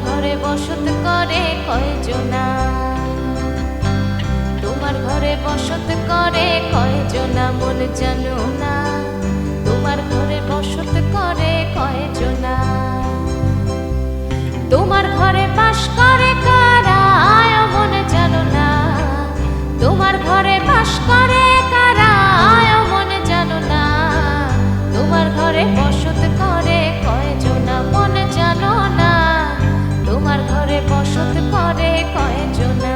ঘরে বসত করে কয়জনা, তোমার ঘরে বসত করে কয়জনা মন জানো না, তোমার ঘরে বসত করে কয়জনা। তোমার ঘরে বাস করে কারা মন জানো না, তোমার ঘরে বাস করে কারা মন জানো না, তোমার ঘরে বসত করে কয়জনা মন জানো না, তোমার ঘরে বসত করে কয়জনা।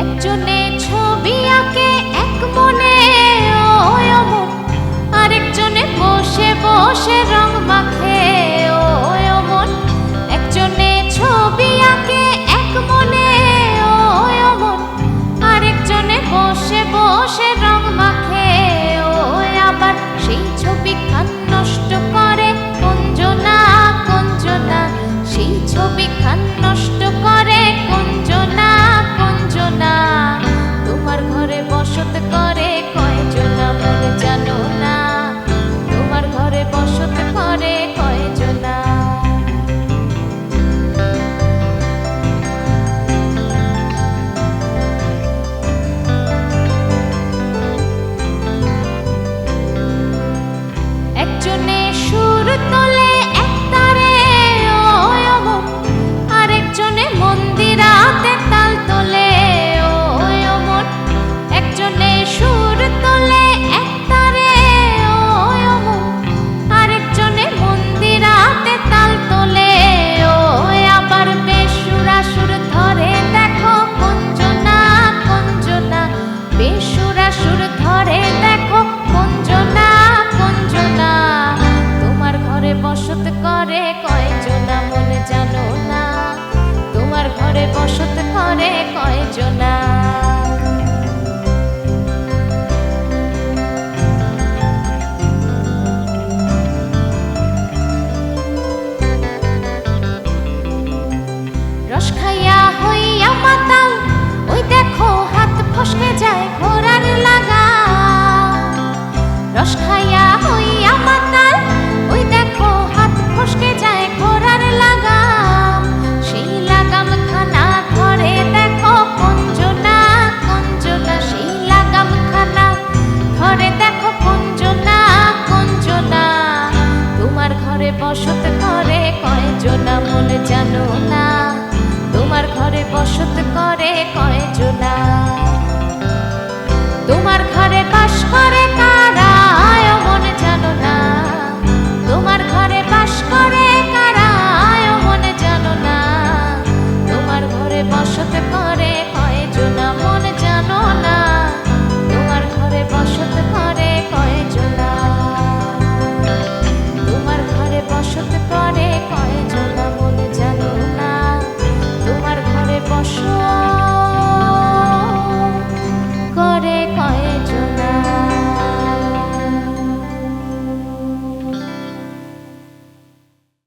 একজনে ছবি আঁকে এক মনে অমন, আরেকজনে বসে বসে রং মাখে অমন। একজনে ছবি আঁকে এক মনে অমন, আরেকজনে বসে বসে রং মাখে আবার সেই ছবি খান নষ্ট করে কঞ্জনা কঞ্জনা, সেই ছবি খান নষ্ট করে কঞ্জনা কঞ্জনা। তোমার ঘরে বসত করে কয়জনা মন জানো না, তোমার ঘরে বসত করে কয়জনা। একজনে সুর তোলে এক তারে অমন, আরেকজনে মন্দিরাতে তাল তোলে অমন। একজনে সুর তোলে এক তারে অমন, আরেকজনে মন্দিরাতে তাল তোলে আবার বেসুরা সুর ধরে দেখো কঞ্জনা কঞ্জনা, বেসুরা সুর ধরে দেখো কঞ্জনা কঞ্জনা। তোমার ঘরে বসত করে কয়জনা মন জানো না, তোমার ঘরে বসত করে কয়জনা। রস খাইয়া হইয়া মাতাল, ওই দেখো হাত ফসকে যায় ঘোড়ার লাগা। রস খাইয়া হইয়া মাতাল, ওই দেখো হাত ফসকে যায় ঘোড়ার লাগাম। সেই লাগাম খানা ধরে দেখো কঞ্জনা কঞ্জনা, সেই লাগাম খানা ধরে দেখো কঞ্জনা কঞ্জনা। তোমার ঘরে বসত করে কয়জনা মন জানো না, তোমার ঘরে বসত করে কয়জনা। তোমার ঘরে বাস করে কারা মন জানো না, তোমার ঘরে বাস করে কারা মন জানো না, তোমার ঘরে বসত